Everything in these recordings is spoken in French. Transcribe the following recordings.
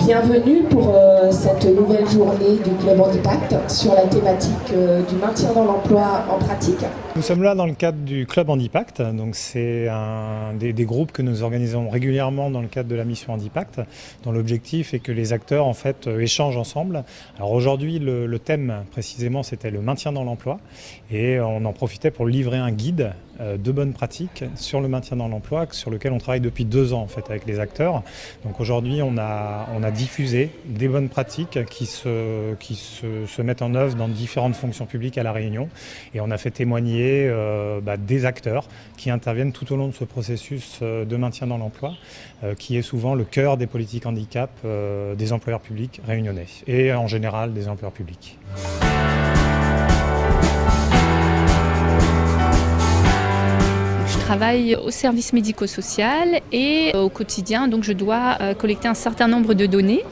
Bienvenue pour cette nouvelle journée du Club Handipact sur la thématique du maintien dans l'emploi en pratique. Nous sommes là dans le cadre du Club Handipact, donc c'est un des groupes que nous organisons régulièrement dans le cadre de la mission Handipact, dont l'objectif est que les acteurs en fait échangent ensemble. Alors aujourd'hui le thème précisément c'était le maintien dans l'emploi et on en profitait pour livrer un guide de bonnes pratiques sur le maintien dans l'emploi sur lequel on travaille depuis 2 ans en fait avec les acteurs. Donc aujourd'hui on a diffusé des bonnes pratiques qui se mettent en œuvre dans différentes fonctions publiques à La Réunion et on a fait témoigner des acteurs qui interviennent tout au long de ce processus de maintien dans l'emploi qui est souvent le cœur des politiques handicap des employeurs publics réunionnais et en général des employeurs publics. Je travaille au service médico-social et au quotidien, donc je dois collecter un certain nombre de données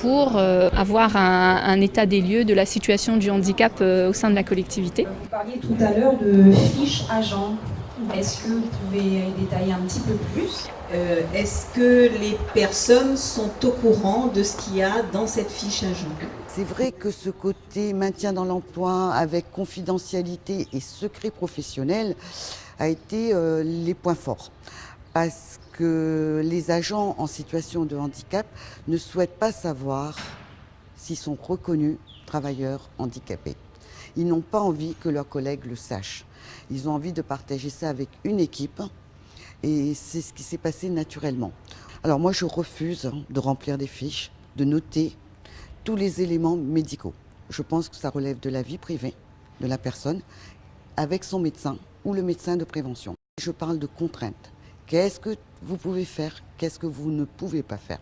pour avoir un état des lieux de la situation du handicap au sein de la collectivité. Vous parliez tout à l'heure de fiches agents. Est-ce que vous pouvez détailler un petit peu plus ? Est-ce que les personnes sont au courant de ce qu'il y a dans cette fiche agent ? C'est vrai que ce côté maintien dans l'emploi avec confidentialité et secret professionnel a été les points forts. Parce que les agents en situation de handicap ne souhaitent pas savoir s'ils sont reconnus travailleurs handicapés. Ils n'ont pas envie que leurs collègues le sachent. Ils ont envie de partager ça avec une équipe et c'est ce qui s'est passé naturellement. Alors moi je refuse de remplir des fiches, de noter tous les éléments médicaux. Je pense que ça relève de la vie privée de la personne avec son médecin ou le médecin de prévention. Je parle de contraintes. Qu'est-ce que vous pouvez faire? Qu'est-ce que vous ne pouvez pas faire?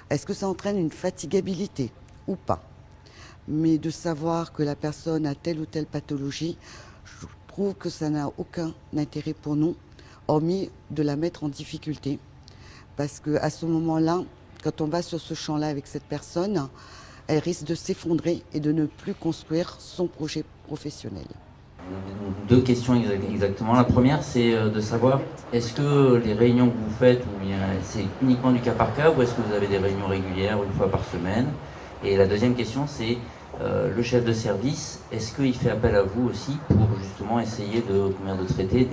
Est-ce que ça entraîne une fatigabilité ou pas? Mais de savoir que la personne a telle ou telle pathologie, je trouve que ça n'a aucun intérêt pour nous, hormis de la mettre en difficulté. Parce qu'à ce moment-là, quand on va sur ce champ-là avec cette personne, elle risque de s'effondrer et de ne plus construire son projet professionnel. 2 questions exactement. La première, c'est de savoir, est-ce que les réunions que vous faites, c'est uniquement du cas par cas, ou est-ce que vous avez des réunions régulières, une fois par semaine? Et la deuxième question, c'est le chef de service, est-ce qu'il fait appel à vous aussi pour justement essayer de traiter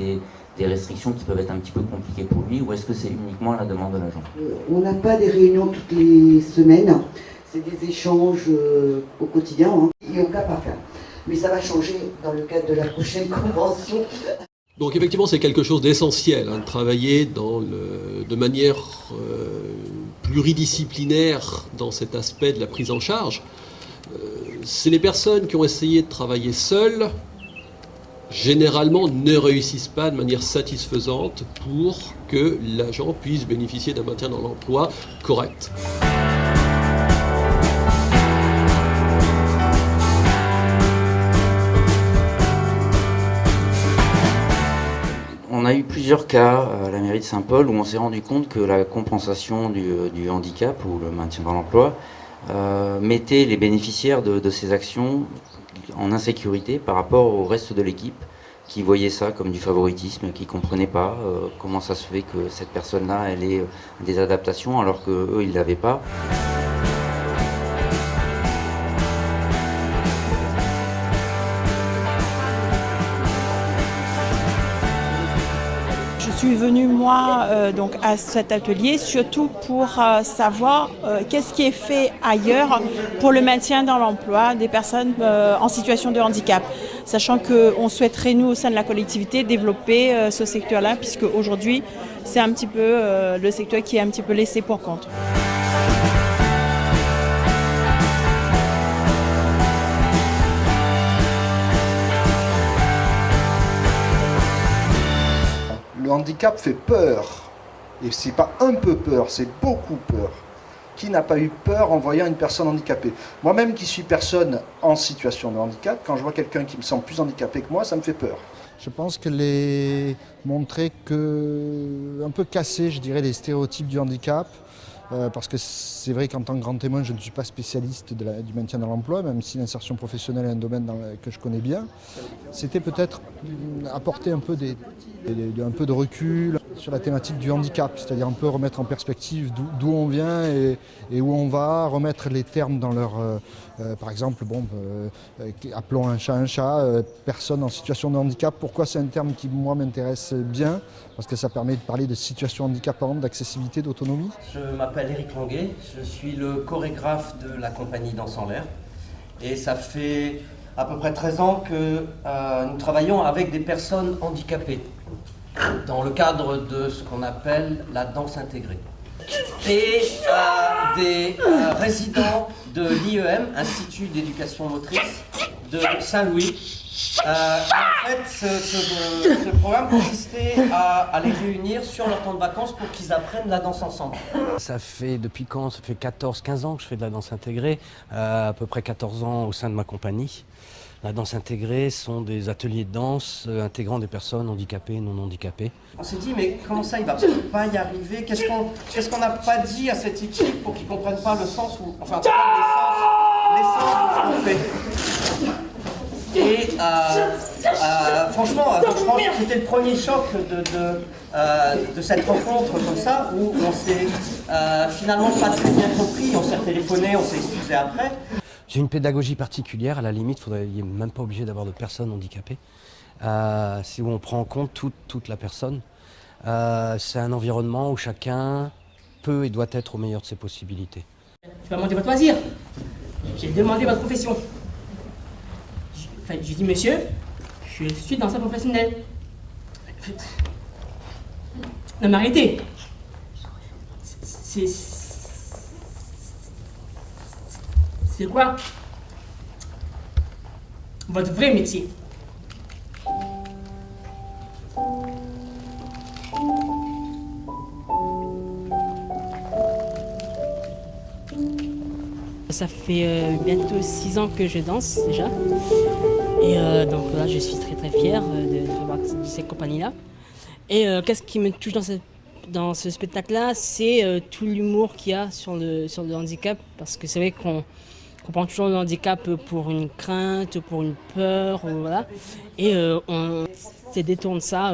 des restrictions qui peuvent être un petit peu compliquées pour lui, ou est-ce que c'est uniquement à la demande de l'agent? On n'a pas des réunions toutes les semaines, c'est des échanges au quotidien et au cas par cas. Mais ça va changer dans le cadre de la prochaine convention. Donc effectivement, c'est quelque chose d'essentiel, de travailler de manière pluridisciplinaire dans cet aspect de la prise en charge. C'est les personnes qui ont essayé de travailler seules, généralement ne réussissent pas de manière satisfaisante pour que l'agent puisse bénéficier d'un maintien dans l'emploi correct. On a eu plusieurs cas à la mairie de Saint-Paul où on s'est rendu compte que la compensation du handicap ou le maintien dans l'emploi mettait les bénéficiaires de ces actions en insécurité par rapport au reste de l'équipe qui voyait ça comme du favoritisme, qui ne comprenait pas comment ça se fait que cette personne-là elle ait des adaptations alors qu'eux ils ne l'avaient pas. Je suis venue moi donc à cet atelier surtout pour savoir qu'est-ce qui est fait ailleurs pour le maintien dans l'emploi des personnes en situation de handicap, sachant qu'on souhaiterait nous au sein de la collectivité développer ce secteur-là puisque aujourd'hui c'est un petit peu le secteur qui est un petit peu laissé pour compte. Le handicap fait peur, et c'est pas un peu peur, c'est beaucoup peur. Qui n'a pas eu peur en voyant une personne handicapée? Moi-même qui suis personne en situation de handicap, quand je vois quelqu'un qui me semble plus handicapé que moi, ça me fait peur. Je pense qu'elle est montrée un peu cassée, je dirais, les stéréotypes du handicap. Parce que c'est vrai qu'en tant que grand témoin, je ne suis pas spécialiste du maintien dans l'emploi, même si l'insertion professionnelle est un domaine que je connais bien. C'était peut-être apporter un peu de recul, sur la thématique du handicap, c'est-à-dire un peu remettre en perspective d'où on vient et où on va, remettre les termes dans leur... par exemple, appelons un chat, personne en situation de handicap. Pourquoi c'est un terme qui, moi, m'intéresse bien? Parce que ça permet de parler de situation handicapante, d'accessibilité, d'autonomie. Je m'appelle Éric Longuet, je suis le chorégraphe de la compagnie Danse en l'air. Et ça fait à peu près 13 ans que nous travaillons avec des personnes handicapées dans le cadre de ce qu'on appelle la danse intégrée. Et des résidents de l'IEM, Institut d'éducation motrice de Saint-Louis. En fait, ce programme consistait à les réunir sur leur temps de vacances pour qu'ils apprennent la danse ensemble. Ça fait depuis quand? Ça fait 14-15 ans que je fais de la danse intégrée, à peu près 14 ans au sein de ma compagnie. La danse intégrée sont des ateliers de danse intégrant des personnes handicapées et non handicapées. On s'est dit, mais comment ça, il va pas y arriver? Qu'est-ce qu'on n'a pas dit à cette équipe pour qu'ils ne comprennent pas le sens, enfin, l'essence de ce qu'on fait? Et franchement, c'était le premier choc de cette rencontre comme ça, où on s'est finalement pas très bien compris, on s'est téléphoné, on s'est excusé après. J'ai une pédagogie particulière, à la limite, il n'est même pas obligé d'avoir de personnes handicapées. C'est où on prend en compte toute la personne. C'est un environnement où chacun peut et doit être au meilleur de ses possibilités. Je vais demander votre loisir. J'ai demandé votre profession. Je dis, monsieur, je suis danseur professionnel. Non mais arrêtez. C'est quoi votre vrai métier? Ça fait bientôt 6 ans que je danse déjà. Et donc là, je suis très fière de faire partie de cette compagnie-là. Et qu'est-ce qui me touche dans ce spectacle-là, c'est tout l'humour qu'il y a sur le handicap. Parce que c'est vrai qu'on prend toujours le handicap pour une crainte, pour une peur, voilà. Et on se détourne ça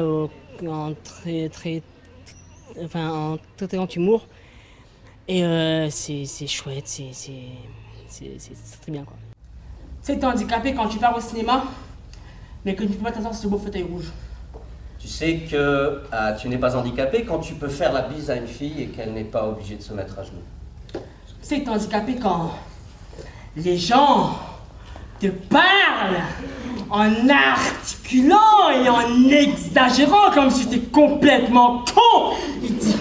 en très grand humour. Et c'est chouette, c'est très bien, quoi. C'est handicapé quand tu pars au cinéma, mais que tu ne peux pas t'asseoir sur ce beau fauteuil rouge. Tu sais que tu n'es pas handicapé quand tu peux faire la bise à une fille et qu'elle n'est pas obligée de se mettre à genoux. C'est handicapé quand les gens te parlent en articulant et en exagérant comme si tu étais complètement con. Il dit,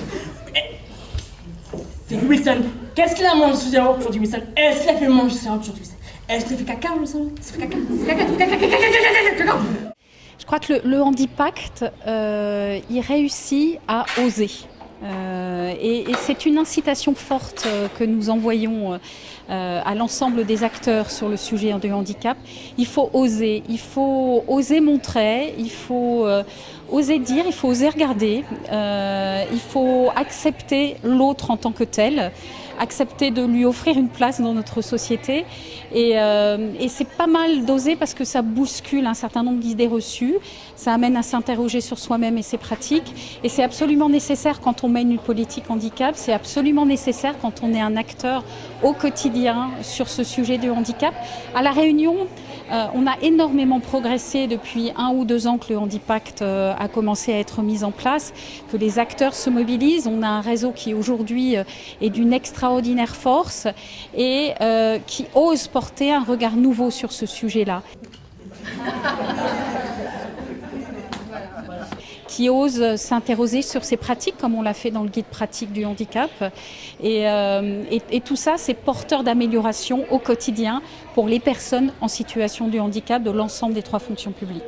c'est Wilson, qu'est-ce qu'il a mangé aujourd'hui, Wilson? Est-ce qu'il a fait manger ça aujourd'hui, Wilson? Est-ce qu'il a fait caca, Wilson? Je crois que le Handipact, il réussit à oser. Et c'est une incitation forte que nous envoyons à l'ensemble des acteurs sur le sujet du handicap. Il faut oser montrer, il faut oser dire, il faut oser regarder, il faut accepter l'autre en tant que tel, accepter de lui offrir une place dans notre société. Et c'est pas mal d'oser parce que ça bouscule un certain nombre d'idées reçues, ça amène à s'interroger sur soi-même et ses pratiques. Et c'est absolument nécessaire quand on mène une politique handicap, c'est absolument nécessaire quand on est un acteur au quotidien sur ce sujet du handicap. À La Réunion, on a énormément progressé depuis 1 ou 2 ans que le Handipact a commencé à être mis en place, que les acteurs se mobilisent. On a un réseau qui aujourd'hui est d'une extraordinaire force et qui ose porter un regard nouveau sur ce sujet-là. Qui ose s'interroger sur ses pratiques, comme on l'a fait dans le guide pratique du handicap. Et tout ça, c'est porteur d'amélioration au quotidien pour les personnes en situation de handicap de l'ensemble des 3 fonctions publiques.